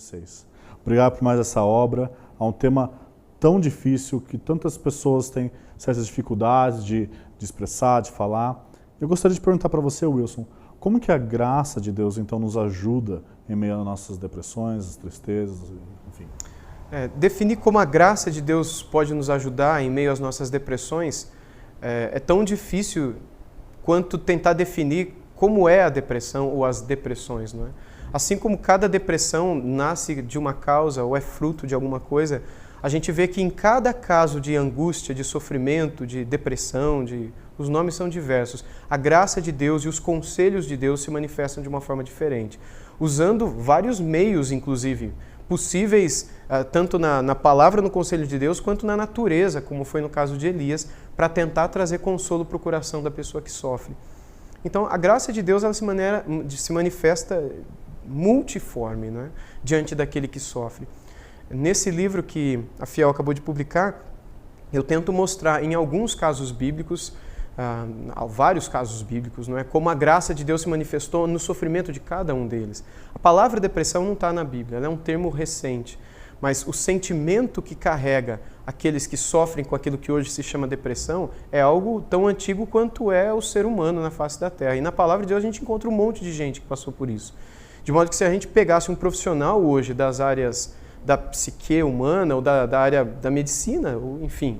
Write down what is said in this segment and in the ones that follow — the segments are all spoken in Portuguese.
16. Obrigado por mais essa obra, a um tema tão difícil, que tantas pessoas têm certas dificuldades de expressar, de falar. Eu gostaria de perguntar para você, Wilson, como que a graça de Deus, então, nos ajuda em meio às nossas depressões, tristezas, enfim? Definir como a graça de Deus pode nos ajudar em meio às nossas depressões é tão difícil quanto tentar definir como é a depressão ou as depressões, não é? Assim como cada depressão nasce de uma causa ou é fruto de alguma coisa, a gente vê que em cada caso de angústia, de sofrimento, de depressão, os nomes são diversos, a graça de Deus e os conselhos de Deus se manifestam de uma forma diferente, usando vários meios, inclusive, possíveis, tanto na palavra, no conselho de Deus, quanto na natureza, como foi no caso de Elias, para tentar trazer consolo para o coração da pessoa que sofre. Então, a graça de Deus ela se manifesta multiforme, né, diante daquele que sofre. Nesse livro que a Fiel acabou de publicar, eu tento mostrar em alguns casos bíblicos, vários casos bíblicos, não é, como a graça de Deus se manifestou no sofrimento de cada um deles. A palavra depressão não está na Bíblia, ela é um termo recente, mas o sentimento que carrega aqueles que sofrem com aquilo que hoje se chama depressão é algo tão antigo quanto é o ser humano na face da Terra. E na palavra de Deus a gente encontra um monte de gente que passou por isso. De modo que se a gente pegasse um profissional hoje das áreas da psique humana ou da área da medicina, ou enfim,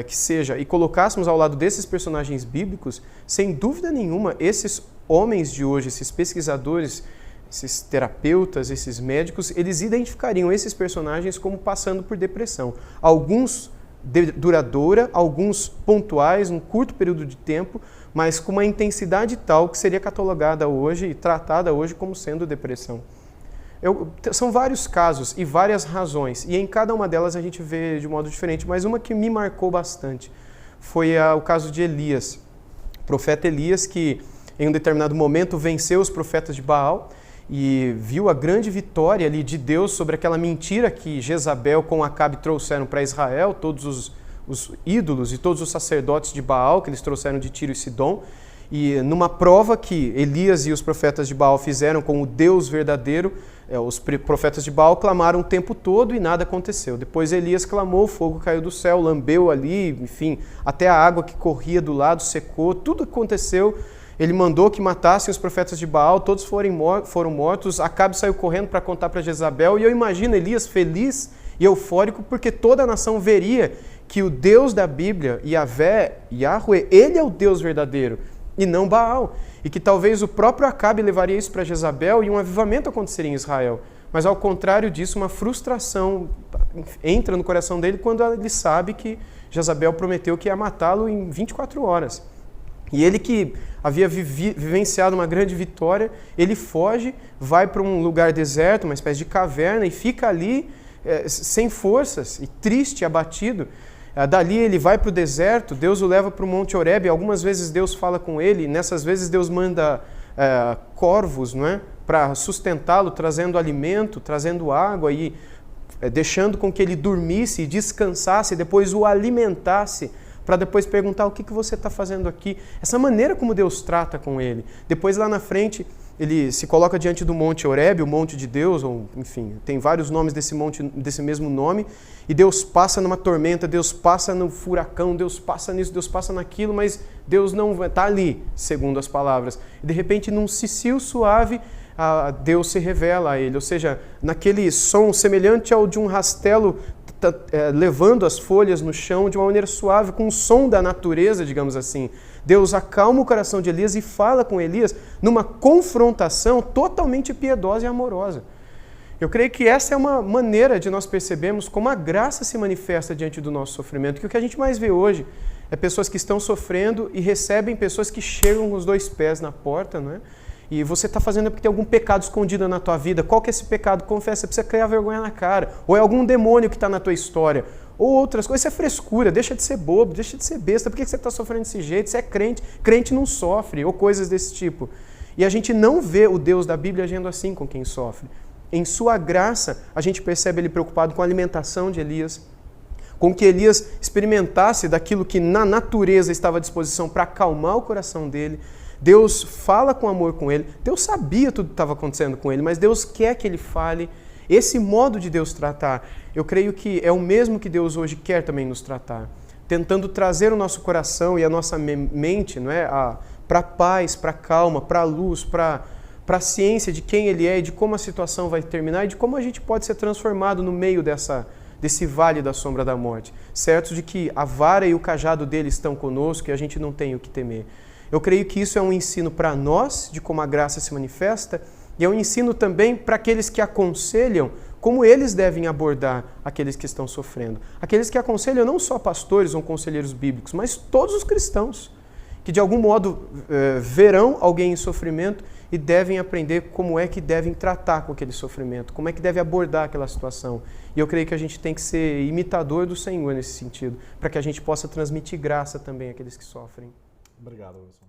que seja, e colocássemos ao lado desses personagens bíblicos, sem dúvida nenhuma, esses homens de hoje, esses pesquisadores, esses terapeutas, esses médicos, eles identificariam esses personagens como passando por depressão. Alguns duradoura, alguns pontuais, num curto período de tempo, mas com uma intensidade tal que seria catalogada hoje e tratada hoje como sendo depressão. São vários casos e várias razões, e em cada uma delas a gente vê de modo diferente, mas uma que me marcou bastante foi o caso de Elias, o profeta Elias, que em um determinado momento venceu os profetas de Baal e viu a grande vitória ali de Deus sobre aquela mentira que Jezabel com Acabe trouxeram para Israel, todos os ídolos e todos os sacerdotes de Baal que eles trouxeram de Tiro e Sidom. E numa prova que Elias e os profetas de Baal fizeram com o Deus verdadeiro, os profetas de Baal clamaram o tempo todo e nada aconteceu. Depois Elias clamou, o fogo caiu do céu, lambeu ali, enfim, até a água que corria do lado secou, tudo aconteceu. Ele mandou que matassem os profetas de Baal, todos foram mortos, Acabe saiu correndo para contar para Jezabel, e eu imagino Elias feliz e eufórico porque toda a nação veria que o Deus da Bíblia, Yahvé, Yahweh, ele é o Deus verdadeiro e não Baal, e que talvez o próprio Acabe levaria isso para Jezabel e um avivamento aconteceria em Israel. Mas ao contrário disso, uma frustração entra no coração dele quando ele sabe que Jezabel prometeu que ia matá-lo em 24 horas. E ele que havia vivenciado uma grande vitória, ele foge, vai para um lugar deserto, uma espécie de caverna, e fica ali sem forças, e triste, abatido. Dali ele vai para o deserto, Deus o leva para o Monte Horebe, algumas vezes Deus fala com ele, nessas vezes Deus manda corvos, não é? Para sustentá-lo, trazendo alimento, trazendo água e deixando com que ele dormisse e descansasse, depois o alimentasse, para depois perguntar o que você está fazendo aqui. Essa maneira como Deus trata com ele. Depois lá na frente ele se coloca diante do Monte Horebe, o Monte de Deus, ou enfim, tem vários nomes desse monte, desse mesmo nome, e Deus passa numa tormenta, Deus passa no furacão, Deus passa nisso, Deus passa naquilo, mas Deus não está ali, segundo as palavras. E de repente, num cicio suave, Deus se revela a ele, ou seja, naquele som semelhante ao de um rastelo levando as folhas no chão de uma maneira suave, com o som da natureza, digamos assim. Deus acalma o coração de Elias e fala com Elias numa confrontação totalmente piedosa e amorosa. Eu creio que essa é uma maneira de nós percebermos como a graça se manifesta diante do nosso sofrimento, que o que a gente mais vê hoje é pessoas que estão sofrendo e recebem pessoas que chegam com os dois pés na porta, não é? E você está fazendo porque tem algum pecado escondido na tua vida. Qual que é esse pecado? Confessa, você precisa criar vergonha na cara. Ou é algum demônio que está na tua história. Ou outras coisas. Isso é frescura, deixa de ser bobo, deixa de ser besta. Por que você está sofrendo desse jeito? Você é crente, crente não sofre. Ou coisas desse tipo. E a gente não vê o Deus da Bíblia agindo assim com quem sofre. Em sua graça, a gente percebe ele preocupado com a alimentação de Elias, com que Elias experimentasse daquilo que na natureza estava à disposição para acalmar o coração dele. Deus fala com amor com ele. Deus sabia tudo que estava acontecendo com ele, mas Deus quer que ele fale. Esse modo de Deus tratar, eu creio que é o mesmo que Deus hoje quer também nos tratar, tentando trazer o nosso coração e a nossa mente, não é, para a paz, para a calma, para a luz, para a ciência de quem Ele é e de como a situação vai terminar e de como a gente pode ser transformado no meio desse vale da sombra da morte, certos de que a vara e o cajado dele estão conosco e a gente não tem o que temer. Eu creio que isso é um ensino para nós, de como a graça se manifesta, e é um ensino também para aqueles que aconselham como eles devem abordar aqueles que estão sofrendo. Aqueles que aconselham não só pastores ou conselheiros bíblicos, mas todos os cristãos, que de algum modo verão alguém em sofrimento e devem aprender como é que devem tratar com aquele sofrimento, como é que devem abordar aquela situação. E eu creio que a gente tem que ser imitador do Senhor nesse sentido, para que a gente possa transmitir graça também àqueles que sofrem. Obrigado, Wilson.